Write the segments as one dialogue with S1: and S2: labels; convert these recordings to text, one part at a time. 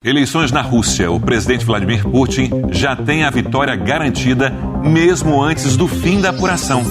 S1: Eleições na Rússia. O presidente Vladimir Putin já tem a vitória garantida, mesmo antes do fim da apuração.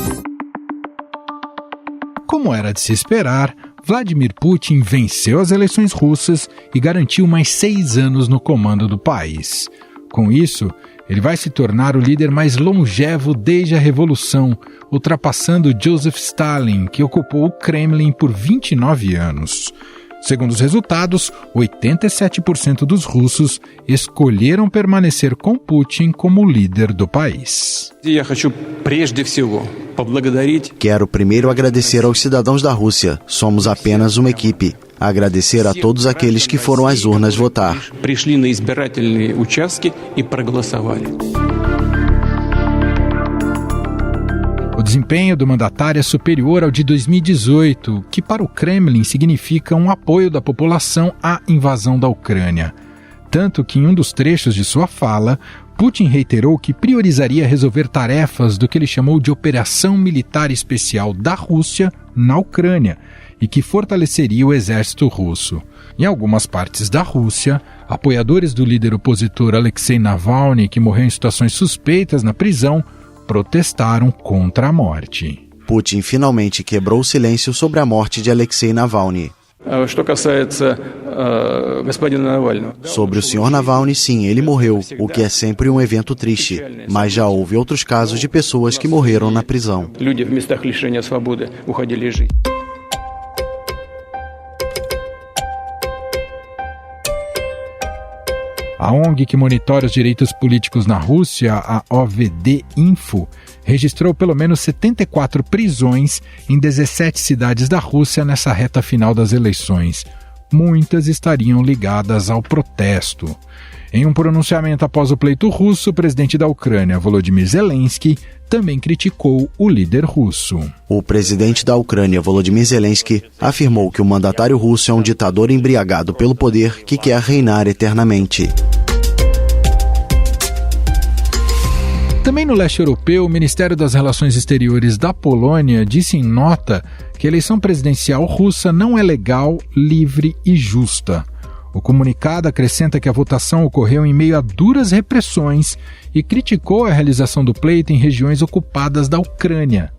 S2: Como era de se esperar, Vladimir Putin venceu as eleições russas e garantiu mais 6 anos no comando do país. Com isso, ele vai se tornar o líder mais longevo desde a Revolução, ultrapassando Joseph Stalin, que ocupou o Kremlin por 29 anos. Segundo os resultados, 87% dos russos escolheram permanecer com Putin como líder do país.
S3: Quero primeiro agradecer aos cidadãos da Rússia. Somos apenas uma equipe. Agradecer a todos aqueles que foram às urnas votar.
S2: O desempenho do mandatário é superior ao de 2018, que para o Kremlin significa um apoio da população à invasão da Ucrânia. Tanto que em um dos trechos de sua fala, Putin reiterou que priorizaria resolver tarefas do que ele chamou de Operação Militar Especial da Rússia na Ucrânia e que fortaleceria o exército russo. Em algumas partes da Rússia, apoiadores do líder opositor Alexei Navalny, que morreu em situações suspeitas na prisão, protestaram contra a morte.
S3: Putin finalmente quebrou o silêncio sobre a morte de Alexei Navalny. Sobre o Sr. Navalny, sim, ele morreu, o que é sempre um evento triste. Mas já houve outros casos de pessoas que morreram na prisão.
S2: A ONG que monitora os direitos políticos na Rússia, a OVD Info, registrou pelo menos 74 prisões em 17 cidades da Rússia nessa reta final das eleições. Muitas estariam ligadas ao protesto. Em um pronunciamento após o pleito russo, o presidente da Ucrânia, Volodymyr Zelensky, também criticou o líder russo.
S3: O presidente da Ucrânia, Volodymyr Zelensky, afirmou que o mandatário russo é um ditador embriagado pelo poder que quer reinar eternamente.
S2: Também no leste europeu, o Ministério das Relações Exteriores da Polônia disse em nota que a eleição presidencial russa não é legal, livre e justa. O comunicado acrescenta que a votação ocorreu em meio a duras repressões e criticou a realização do pleito em regiões ocupadas da Ucrânia.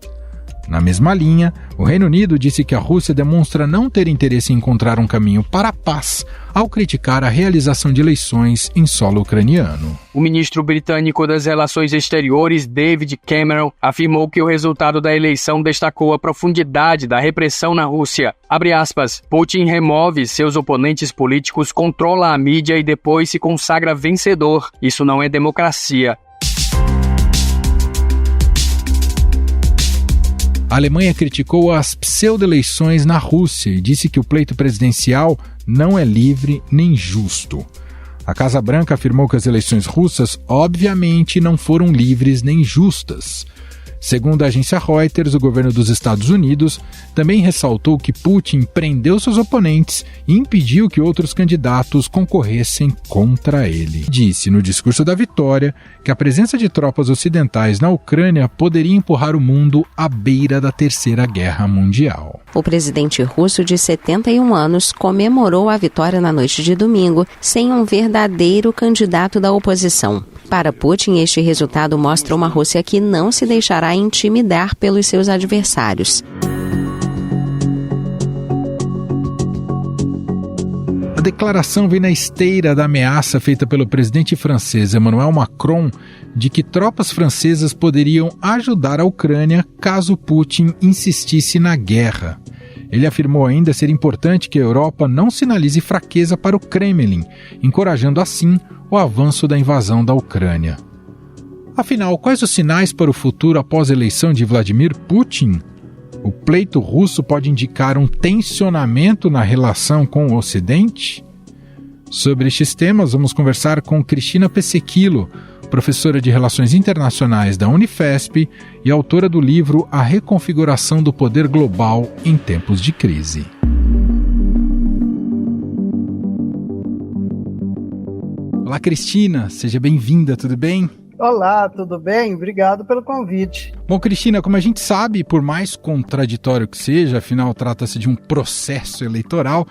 S2: Na mesma linha, o Reino Unido disse que a Rússia demonstra não ter interesse em encontrar um caminho para a paz ao criticar a realização de eleições em solo ucraniano.
S4: O ministro britânico das Relações Exteriores, David Cameron, afirmou que o resultado da eleição destacou a profundidade da repressão na Rússia. Abre aspas, Putin remove seus oponentes políticos, controla a mídia e depois se consagra vencedor. Isso não é democracia.
S2: A Alemanha criticou as pseudo-eleições na Rússia e disse que o pleito presidencial não é livre nem justo. A Casa Branca afirmou que as eleições russas, obviamente, não foram livres nem justas. Segundo a agência Reuters, o governo dos Estados Unidos também ressaltou que Putin prendeu seus oponentes e impediu que outros candidatos concorressem contra ele. Disse no discurso da vitória que a presença de tropas ocidentais na Ucrânia poderia empurrar o mundo à beira da Terceira Guerra Mundial.
S5: O presidente russo de 71 anos comemorou a vitória na noite de domingo sem um verdadeiro candidato da oposição. Para Putin, este resultado mostra uma Rússia que não se deixará intimidar pelos seus adversários.
S2: A declaração vem na esteira da ameaça feita pelo presidente francês Emmanuel Macron de que tropas francesas poderiam ajudar a Ucrânia caso Putin insistisse na guerra. Ele afirmou ainda ser importante que a Europa não sinalize fraqueza para o Kremlin, encorajando assim o avanço da invasão da Ucrânia. Afinal, quais os sinais para o futuro após a eleição de Vladimir Putin? O pleito russo pode indicar um tensionamento na relação com o Ocidente? Sobre estes temas, vamos conversar com Cristina Pesequilo, professora de Relações Internacionais da Unifesp e autora do livro A Reconfiguração do Poder Global em Tempos de Crise. Olá, Cristina, seja bem-vinda, tudo bem?
S6: Olá, tudo bem? Obrigado pelo convite.
S2: Bom, Cristina, como a gente sabe, por mais contraditório que seja, afinal trata-se de um processo eleitoral,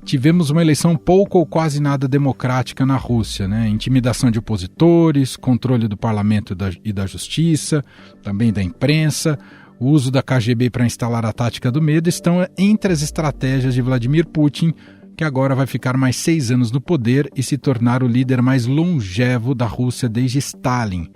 S2: tivemos uma eleição pouco ou quase nada democrática na Rússia, né? Intimidação de opositores, controle do parlamento e da justiça, também da imprensa, o uso da KGB para instalar a tática do medo estão entre as estratégias de Vladimir Putin, que agora vai ficar mais 6 anos no poder e se tornar o líder mais longevo da Rússia desde Stalin.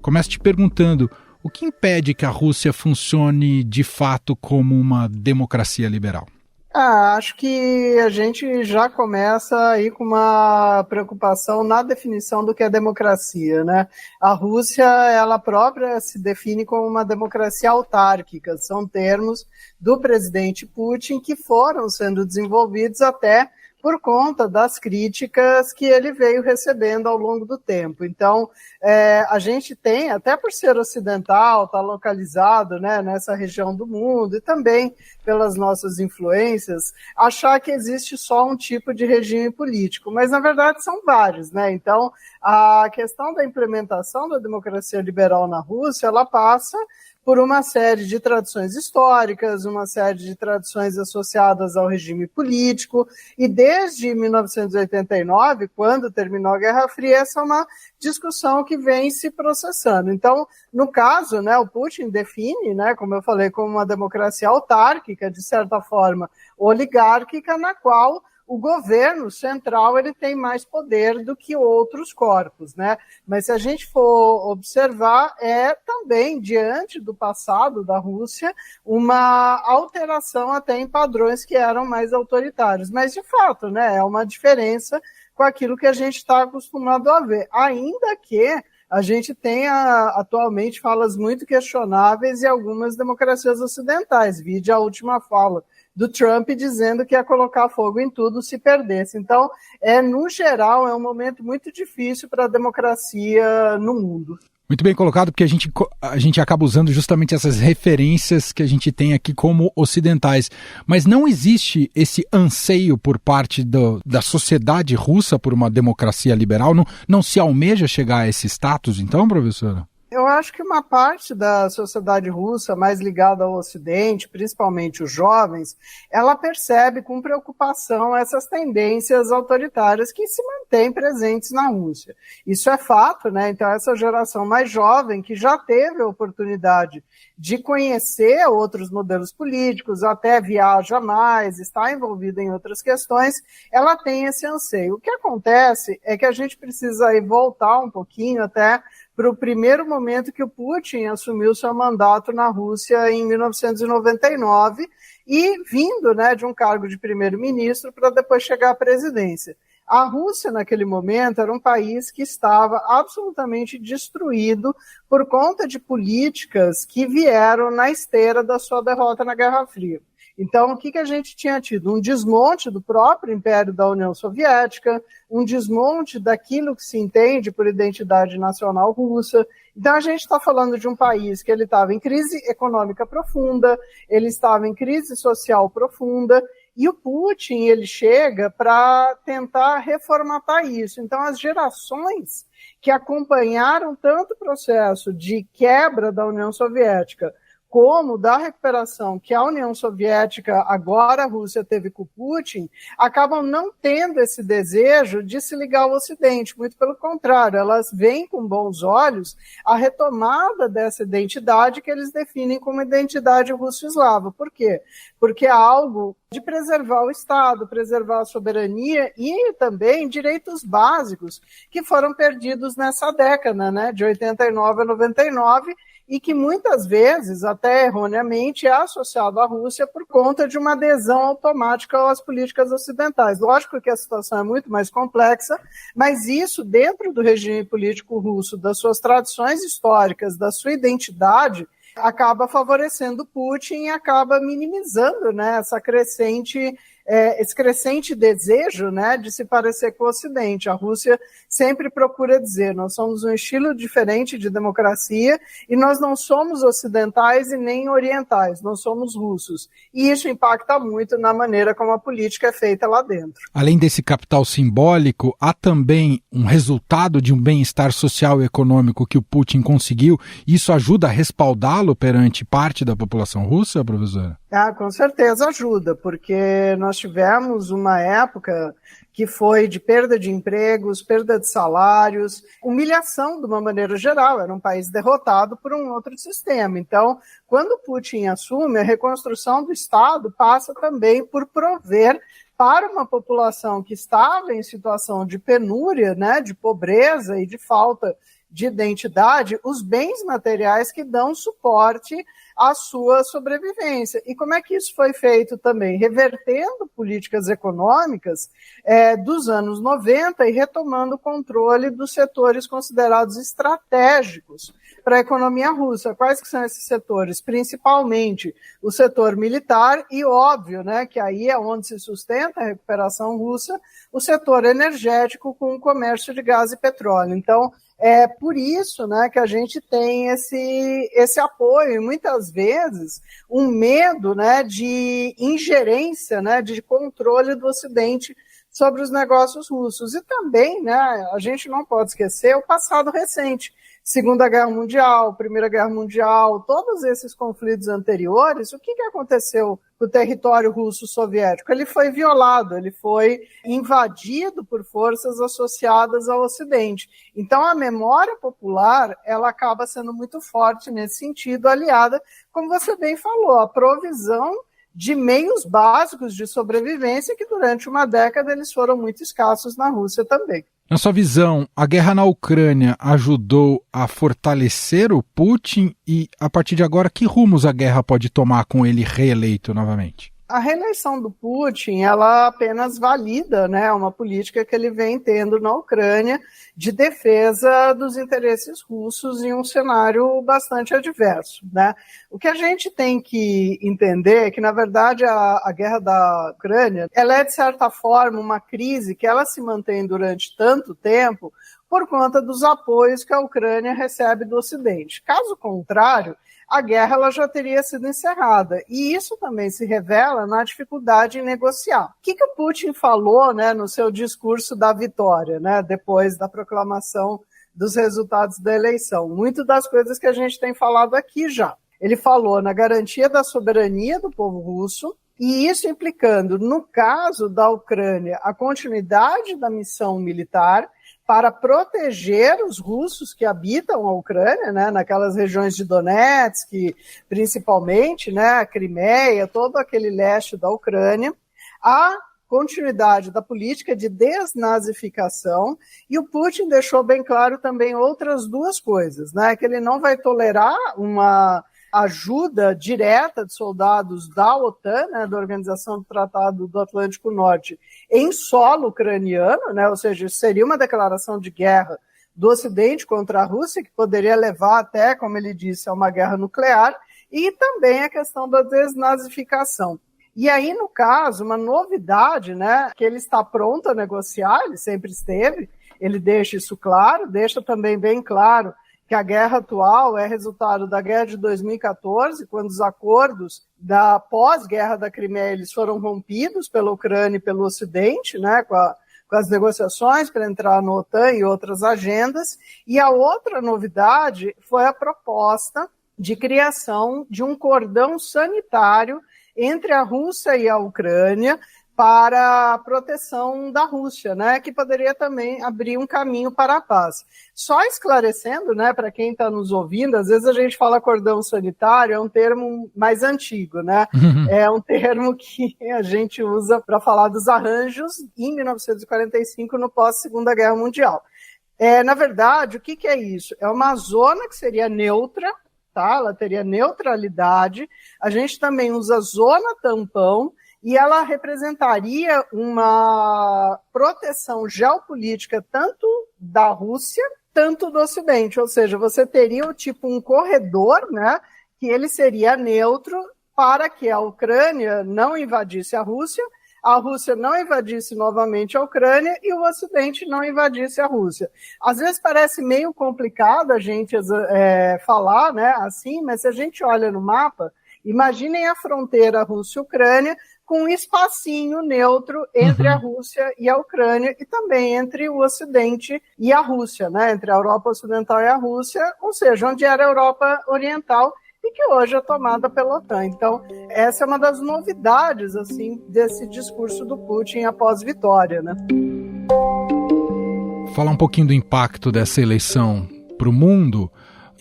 S2: Começo te perguntando, o que impede que a Rússia funcione de fato como uma democracia liberal?
S6: Acho que a gente já começa aí com uma preocupação na definição do que é democracia, né? A Rússia, ela própria se define como uma democracia autárquica. São termos do presidente Putin que foram sendo desenvolvidos até por conta das críticas que ele veio recebendo ao longo do tempo. Então, a gente tem, até por ser ocidental, está localizado, né, nessa região do mundo e também pelas nossas influências, achar que existe só um tipo de regime político, mas na verdade são vários, né? Então, a questão da implementação da democracia liberal na Rússia, ela passa por uma série de tradições históricas, uma série de tradições associadas ao regime político, e desde 1989, quando terminou a Guerra Fria, essa é uma discussão que vem se processando. Então, no caso, né, o Putin define, né, como eu falei, como uma democracia autárquica, de certa forma oligárquica, na qual o governo central ele tem mais poder do que outros corpos, né? Mas se a gente for observar, é também, diante do passado da Rússia, uma alteração até em padrões que eram mais autoritários. Mas, de fato, né, é uma diferença com aquilo que a gente está acostumado a ver. Ainda que a gente tenha atualmente falas muito questionáveis em algumas democracias ocidentais, vide a última fala do Trump dizendo que ia colocar fogo em tudo se perdesse. Então, no geral, é um momento muito difícil para a democracia no mundo.
S2: Muito bem colocado, porque a gente acaba usando justamente essas referências que a gente tem aqui como ocidentais. Mas não existe esse anseio por parte da sociedade russa por uma democracia liberal? Não se almeja chegar a esse status, então, professora?
S6: Eu acho que uma parte da sociedade russa mais ligada ao Ocidente, principalmente os jovens, ela percebe com preocupação essas tendências autoritárias que se mantêm presentes na Rússia. Isso é fato, né? Então essa geração mais jovem, que já teve a oportunidade de conhecer outros modelos políticos, até viaja mais, está envolvida em outras questões, ela tem esse anseio. O que acontece é que a gente precisa aí voltar um pouquinho até para o primeiro momento que o Putin assumiu seu mandato na Rússia em 1999 e vindo, né, de um cargo de primeiro-ministro para depois chegar à presidência. A Rússia, naquele momento, era um país que estava absolutamente destruído por conta de políticas que vieram na esteira da sua derrota na Guerra Fria. Então, o que a gente tinha tido? Um desmonte do próprio Império da União Soviética, um desmonte daquilo que se entende por identidade nacional russa. Então, a gente está falando de um país que ele estava em crise econômica profunda, ele estava em crise social profunda, e o Putin, ele chega para tentar reformatar isso. Então, as gerações que acompanharam tanto o processo de quebra da União Soviética como da recuperação que a União Soviética, agora a Rússia, teve com o Putin, acabam não tendo esse desejo de se ligar ao Ocidente. Muito pelo contrário, elas veem com bons olhos a retomada dessa identidade que eles definem como identidade russo-eslava. Por quê? Porque é algo de preservar o Estado, preservar a soberania e também direitos básicos que foram perdidos nessa década, né, de 89 a 99, e que muitas vezes, até erroneamente, é associado à Rússia por conta de uma adesão automática às políticas ocidentais. Lógico que a situação é muito mais complexa, mas isso, dentro do regime político russo, das suas tradições históricas, da sua identidade, acaba favorecendo Putin e acaba minimizando, né, essa crescente esse crescente desejo, né, de se parecer com o Ocidente. A Rússia sempre procura dizer, nós somos um estilo diferente de democracia e nós não somos ocidentais e nem orientais, nós somos russos. E isso impacta muito na maneira como a política é feita lá dentro.
S2: Além desse capital simbólico, há também um resultado de um bem-estar social e econômico que o Putin conseguiu. Isso ajuda a respaldá-lo perante parte da população russa, professora?
S6: Com certeza ajuda, porque nós tivemos uma época que foi de perda de empregos, perda de salários, humilhação de uma maneira geral, era um país derrotado por um outro sistema. Então, quando Putin assume, a reconstrução do Estado passa também por prover para uma população que estava em situação de penúria, né, de pobreza e de falta de identidade, os bens materiais que dão suporte à sua sobrevivência. E como é que isso foi feito também? Revertendo políticas econômicas dos anos 90 e retomando o controle dos setores considerados estratégicos para a economia russa. Quais que são esses setores? Principalmente o setor militar e, óbvio, né, que aí é onde se sustenta a recuperação russa, o setor energético com o comércio de gás e petróleo. Então, é por isso, né, que a gente tem esse apoio e muitas vezes um medo, né, de ingerência, né, de controle do Ocidente sobre os negócios russos. E também, né, a gente não pode esquecer o passado recente. Segunda Guerra Mundial, Primeira Guerra Mundial, todos esses conflitos anteriores, o que aconteceu com o território russo soviético? Ele foi violado, ele foi invadido por forças associadas ao Ocidente. Então, a memória popular, ela acaba sendo muito forte nesse sentido, aliada, como você bem falou, à provisão de meios básicos de sobrevivência que durante uma década eles foram muito escassos na Rússia também.
S2: Na sua visão, a guerra na Ucrânia ajudou a fortalecer o Putin e, a partir de agora, que rumos a guerra pode tomar com ele reeleito novamente?
S6: A reeleição do Putin, ela apenas valida, né, uma política que ele vem tendo na Ucrânia de defesa dos interesses russos em um cenário bastante adverso, né? O que a gente tem que entender é que, na verdade, a guerra da Ucrânia, ela é, de certa forma, uma crise que ela se mantém durante tanto tempo por conta dos apoios que a Ucrânia recebe do Ocidente. Caso contrário, a guerra ela já teria sido encerrada. E isso também se revela na dificuldade em negociar. O que o Putin falou, né, no seu discurso da vitória, né, depois da proclamação dos resultados da eleição? Muito das coisas que a gente tem falado aqui já. Ele falou na garantia da soberania do povo russo, e isso implicando, no caso da Ucrânia, a continuidade da missão militar para proteger os russos que habitam a Ucrânia, né, naquelas regiões de Donetsk, principalmente, né, a Crimeia, todo aquele leste da Ucrânia, a continuidade da política de desnazificação, e o Putin deixou bem claro também outras duas coisas, né, que ele não vai tolerar uma ajuda direta de soldados da OTAN, né, da Organização do Tratado do Atlântico Norte, em solo ucraniano, né, ou seja, seria uma declaração de guerra do Ocidente contra a Rússia, que poderia levar até, como ele disse, a uma guerra nuclear, e também a questão da desnazificação. E aí, no caso, uma novidade, né, que ele está pronto a negociar, ele sempre esteve, ele deixa isso claro, deixa também bem claro que a guerra atual é resultado da guerra de 2014, quando os acordos da pós-guerra da Crimeia eles foram rompidos pela Ucrânia e pelo Ocidente, né, com as negociações para entrar no OTAN e outras agendas. E a outra novidade foi a proposta de criação de um cordão sanitário entre a Rússia e a Ucrânia, para a proteção da Rússia, né, que poderia também abrir um caminho para a paz. Só esclarecendo, né, para quem está nos ouvindo, às vezes a gente fala cordão sanitário, é um termo mais antigo, né? É um termo que a gente usa para falar dos arranjos em 1945, no pós-Segunda Guerra Mundial. Na verdade, o que é isso? É uma zona que seria neutra, tá? Ela teria neutralidade. A gente também usa zona tampão, e ela representaria uma proteção geopolítica tanto da Rússia, tanto do Ocidente, ou seja, você teria tipo um corredor, né, que ele seria neutro para que a Ucrânia não invadisse a Rússia, a Rússia não invadisse novamente a Ucrânia e o Ocidente não invadisse a Rússia. Às vezes parece meio complicado a gente falar, né, assim, mas se a gente olha no mapa, imaginem a fronteira Rússia-Ucrânia com um espacinho neutro entre a Rússia e a Ucrânia e também entre o Ocidente e a Rússia, né, entre a Europa Ocidental e a Rússia, ou seja, onde era a Europa Oriental, e que hoje é tomada pela OTAN. Então, essa é uma das novidades, assim, desse discurso do Putin após vitória, né?
S2: Falar um pouquinho do impacto dessa eleição para o mundo,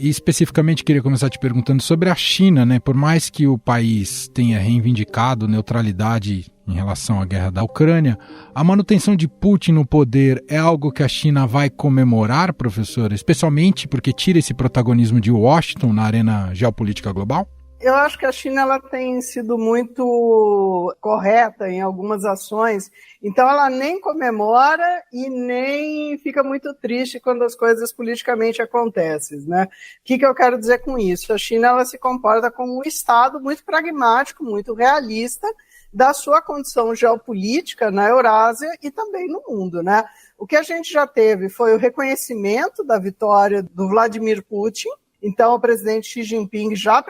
S2: e especificamente queria começar te perguntando sobre a China, né? Por mais que o país tenha reivindicado neutralidade em relação à guerra da Ucrânia, a manutenção de Putin no poder é algo que a China vai comemorar, professora? Especialmente porque tira esse protagonismo de Washington na arena geopolítica global?
S6: Eu acho que a China ela tem sido muito correta em algumas ações, então ela nem comemora e nem fica muito triste quando as coisas politicamente acontecem, né? O que eu quero dizer com isso? A China ela se comporta como um Estado muito pragmático, muito realista da sua condição geopolítica na Eurásia e também no mundo, né? O que a gente já teve foi o reconhecimento da vitória do Vladimir Putin. Então, o presidente Xi Jinping já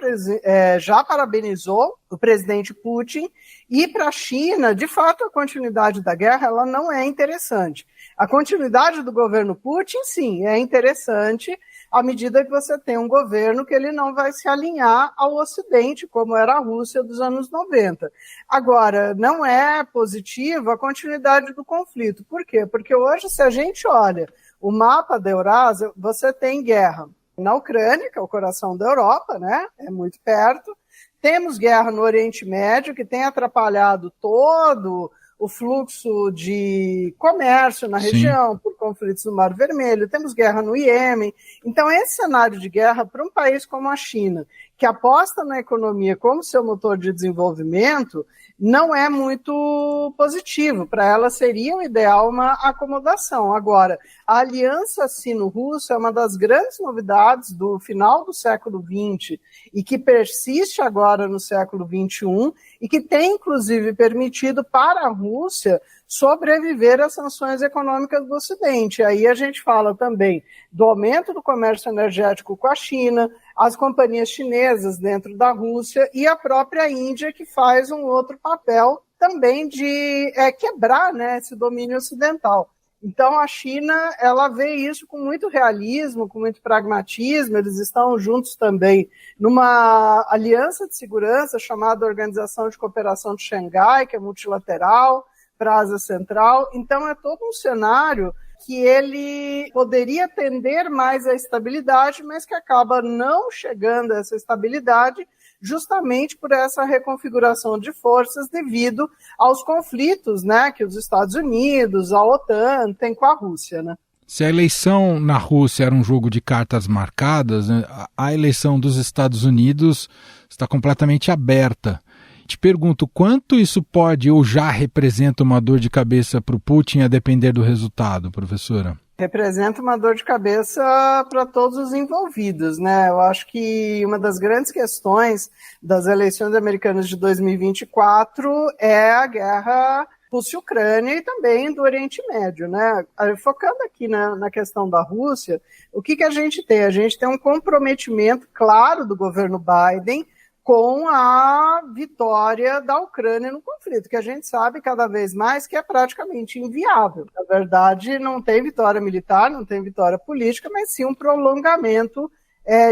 S6: parabenizou o presidente Putin, e para a China, de fato, a continuidade da guerra ela não é interessante. A continuidade do governo Putin, sim, é interessante à medida que você tem um governo que ele não vai se alinhar ao Ocidente, como era a Rússia dos anos 90. Agora, não é positivo a continuidade do conflito. Por quê? Porque hoje, se a gente olha o mapa da Eurásia, você tem guerra na Ucrânia, que é o coração da Europa, né? É muito perto. Temos guerra no Oriente Médio, que tem atrapalhado todo o fluxo de comércio na região, por conflitos no Mar Vermelho. Temos guerra no Iêmen. Então, esse cenário de guerra para um país como a China, que aposta na economia como seu motor de desenvolvimento, não é muito positivo. Para ela seria o ideal uma acomodação. Agora, a aliança sino-russa é uma das grandes novidades do final do século XX e que persiste agora no século XXI e que tem, inclusive, permitido para a Rússia sobreviver às sanções econômicas do Ocidente. Aí a gente fala também do aumento do comércio energético com a China, as companhias chinesas dentro da Rússia e a própria Índia, que faz um outro papel também de quebrar, né, esse domínio ocidental. Então a China ela vê isso com muito realismo, com muito pragmatismo. Eles estão juntos também numa aliança de segurança chamada Organização de Cooperação de Xangai, que é multilateral, para a Ásia Central. Então é todo um cenário que ele poderia tender mais à estabilidade, mas que acaba não chegando a essa estabilidade justamente por essa reconfiguração de forças devido aos conflitos, né, que os Estados Unidos, a OTAN têm com a Rússia, né?
S2: Se a eleição na Rússia era um jogo de cartas marcadas, né, a eleição dos Estados Unidos está completamente aberta. Te pergunto, quanto isso pode ou já representa uma dor de cabeça para o Putin a depender do resultado, professora?
S6: Representa uma dor de cabeça para todos os envolvidos, né? Eu acho que uma das grandes questões das eleições americanas de 2024 é a guerra Rússia-Ucrânia e também do Oriente Médio, né? Focando aqui na questão da Rússia, o que a gente tem? A gente tem um comprometimento claro do governo Biden com a vitória da Ucrânia no conflito, que a gente sabe cada vez mais que é praticamente inviável. Na verdade, não tem vitória militar, não tem vitória política, mas sim um prolongamento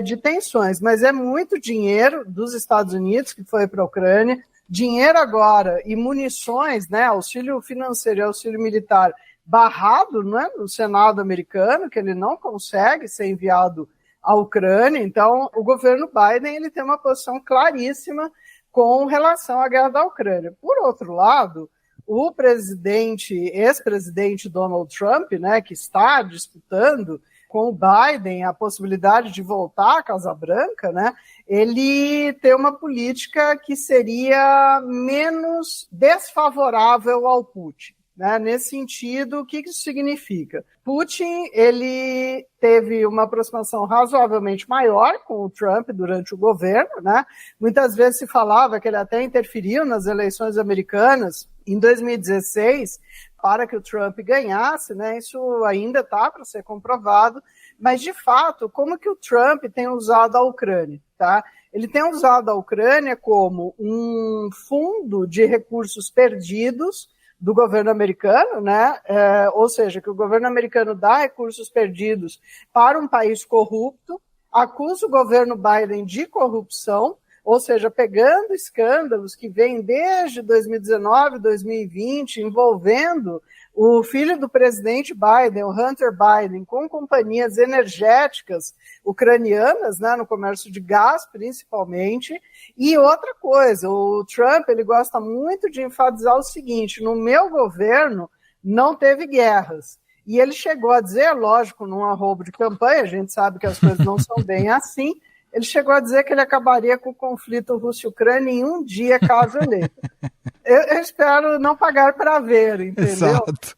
S6: de tensões. Mas é muito dinheiro dos Estados Unidos que foi para a Ucrânia, dinheiro agora e munições, né, auxílio financeiro e auxílio militar barrado, né, no Senado americano, que ele não consegue ser enviado à Ucrânia. Então, o governo Biden ele tem uma posição claríssima com relação à guerra da Ucrânia. Por outro lado, o ex-presidente Donald Trump, né, que está disputando com o Biden a possibilidade de voltar à Casa Branca, né, ele tem uma política que seria menos desfavorável ao Putin. Né? Nesse sentido, o que isso significa? Putin ele teve uma aproximação razoavelmente maior com o Trump durante o governo, né? Muitas vezes se falava que ele até interferiu nas eleições americanas em 2016 para que o Trump ganhasse, né? Isso ainda está para ser comprovado, mas de fato, como que o Trump tem usado a Ucrânia, tá? Ele tem usado a Ucrânia como um fundo de recursos perdidos do governo americano, né? Ou seja, que o governo americano dá recursos perdidos para um país corrupto, acusa o governo Biden de corrupção, ou seja, pegando escândalos que vêm desde 2019, 2020, envolvendo o filho do presidente Biden, o Hunter Biden, com companhias energéticas ucranianas, né, no comércio de gás, principalmente. E outra coisa, o Trump ele gosta muito de enfatizar o seguinte: no meu governo não teve guerras. E ele chegou a dizer, lógico, num arrobo de campanha, a gente sabe que as coisas não são bem assim, ele chegou a dizer que ele acabaria com o conflito Rússia-Ucrânia em um dia, caso eleito. Eu espero não pagar para ver, entendeu?
S2: Exato.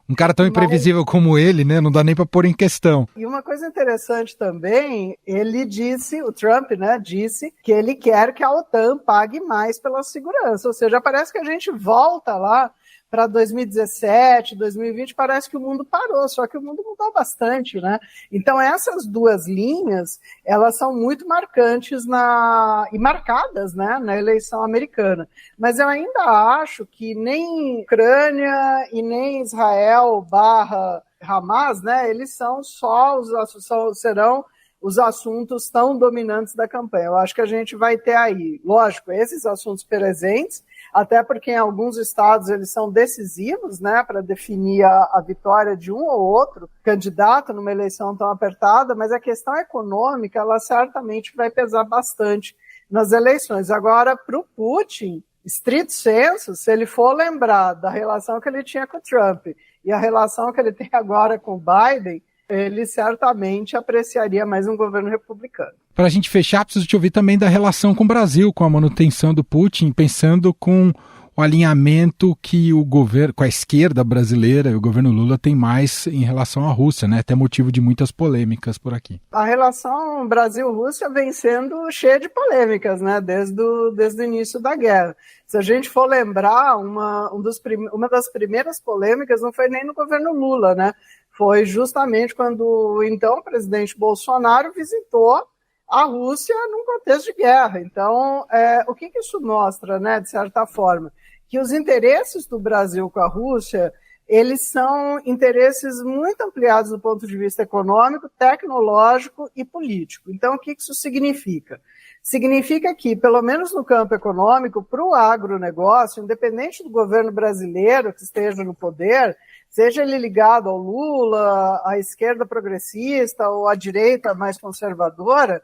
S2: Um cara tão imprevisível como ele, né? Não dá nem para pôr em questão.
S6: E uma coisa interessante também, ele disse, o Trump, né, disse que ele quer que a OTAN pague mais pela segurança. Ou seja, parece que a gente volta lá para 2017, 2020, parece que o mundo parou, só que o mundo mudou bastante, né? Então essas duas linhas, elas são muito marcantes e marcadas, né, na eleição americana. Mas eu ainda acho que nem Ucrânia e nem Israel / Hamas, né, eles são serão os assuntos tão dominantes da campanha. Eu acho que a gente vai ter aí, lógico, esses assuntos presentes, até porque em alguns estados eles são decisivos, né, para definir a vitória de um ou outro candidato numa eleição tão apertada, mas a questão econômica, ela certamente vai pesar bastante nas eleições. Agora, para o Putin, estrito sensu, se ele for lembrar da relação que ele tinha com o Trump e a relação que ele tem agora com o Biden, ele certamente apreciaria mais um governo republicano.
S2: Para a gente fechar, preciso te ouvir também da relação com o Brasil, com a manutenção do Putin, pensando com o alinhamento que o governo, com a esquerda brasileira e o governo Lula tem mais em relação à Rússia, né? Até motivo de muitas polêmicas por aqui.
S6: A relação Brasil-Rússia vem sendo cheia de polêmicas, né? Desde o início da guerra. Se a gente for lembrar, uma das primeiras polêmicas não foi nem no governo Lula, né? Foi justamente quando o então presidente Bolsonaro visitou a Rússia num contexto de guerra. Então, o que isso mostra, né, de certa forma? Que os interesses do Brasil com a Rússia, eles são interesses muito ampliados do ponto de vista econômico, tecnológico e político. Então, o que isso significa? Significa que, pelo menos no campo econômico, para o agronegócio, independente do governo brasileiro que esteja no poder, seja ele ligado ao Lula, à esquerda progressista ou à direita mais conservadora,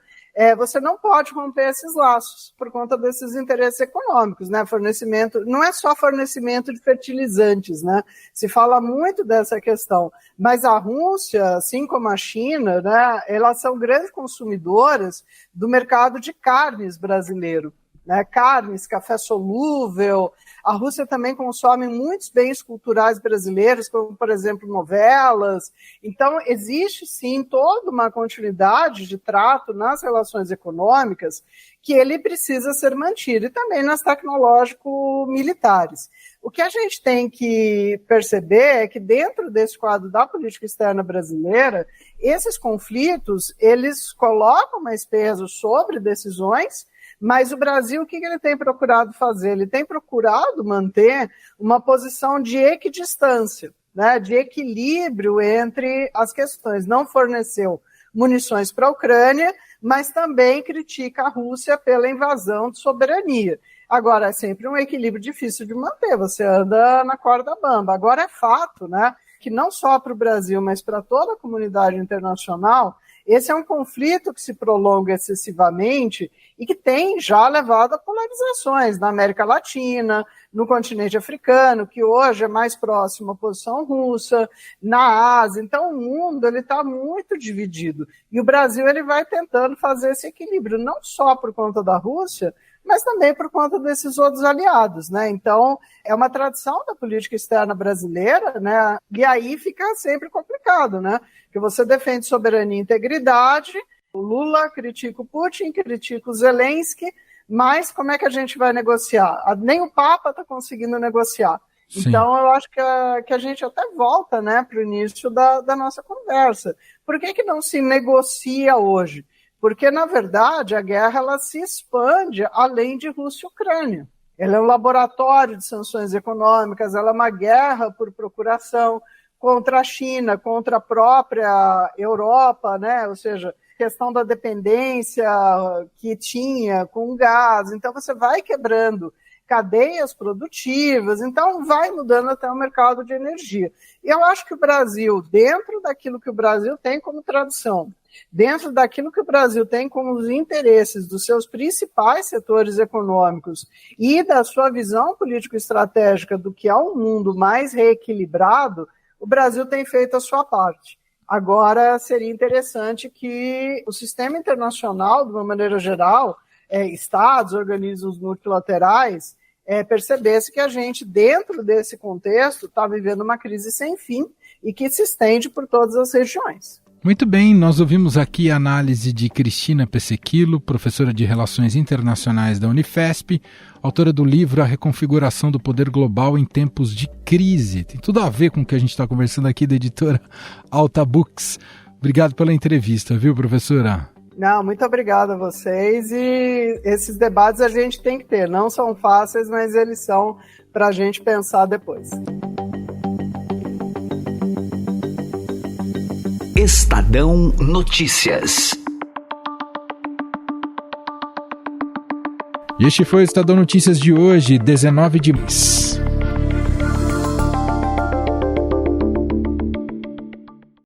S6: você não pode romper esses laços por conta desses interesses econômicos, né? Fornecimento, não é só fornecimento de fertilizantes, né? Se fala muito dessa questão, mas a Rússia, assim como a China, né, elas são grandes consumidoras do mercado de carnes brasileiro, né? Carnes, café solúvel. A Rússia também consome muitos bens culturais brasileiros, como, por exemplo, novelas. Então, existe, sim, toda uma continuidade de trato nas relações econômicas que ele precisa ser mantido, e também nas tecnológico-militares. O que a gente tem que perceber é que, dentro desse quadro da política externa brasileira, esses conflitos, eles colocam mais peso sobre decisões. Mas o Brasil, o que ele tem procurado fazer? Ele tem procurado manter uma posição de equidistância, né, de equilíbrio entre as questões. Não forneceu munições para a Ucrânia, mas também critica a Rússia pela invasão de soberania. Agora, é sempre um equilíbrio difícil de manter, você anda na corda bamba. Agora é fato, né, que não só para o Brasil, mas para toda a comunidade internacional, esse é um conflito que se prolonga excessivamente e que tem já levado a polarizações na América Latina, no continente africano, que hoje é mais próximo à posição russa, na Ásia. Então, o mundo está muito dividido. E o Brasil ele vai tentando fazer esse equilíbrio, não só por conta da Rússia, mas também por conta desses outros aliados, né? Então, é uma tradição da política externa brasileira, né? E aí fica sempre complicado, né? Que você defende soberania e integridade, o Lula critica o Putin, critica o Zelensky, mas como é que a gente vai negociar? Nem o Papa está conseguindo negociar.
S2: Sim.
S6: Então, eu acho que a gente até volta, né, para o início da nossa conversa. Por que não se negocia hoje? Porque, na verdade, a guerra ela se expande além de Rússia e Ucrânia. Ela é um laboratório de sanções econômicas, ela é uma guerra por procuração contra a China, contra a própria Europa, né? Ou seja, questão da dependência que tinha com gás. Então, você vai quebrando cadeias produtivas, então vai mudando até o mercado de energia. E eu acho que o Brasil, dentro daquilo que o Brasil tem como tradição, dentro daquilo que o Brasil tem como os interesses dos seus principais setores econômicos e da sua visão político-estratégica do que é um mundo mais reequilibrado, o Brasil tem feito a sua parte. Agora, seria interessante que o sistema internacional, de uma maneira geral, estados, organismos multilaterais, percebesse que a gente, dentro desse contexto, está vivendo uma crise sem fim e que se estende por todas as regiões.
S2: Muito bem, nós ouvimos aqui a análise de Cristina Pesequilo, professora de Relações Internacionais da Unifesp, autora do livro A Reconfiguração do Poder Global em Tempos de Crise. Tem tudo a ver com o que a gente está conversando aqui da editora Alta Books. Obrigado pela entrevista, viu, professora?
S6: Não, muito obrigada a vocês, e esses debates a gente tem que ter, não são fáceis, mas eles são para a gente pensar depois.
S7: Estadão Notícias.
S2: E este foi o Estadão Notícias de hoje, 19 de março.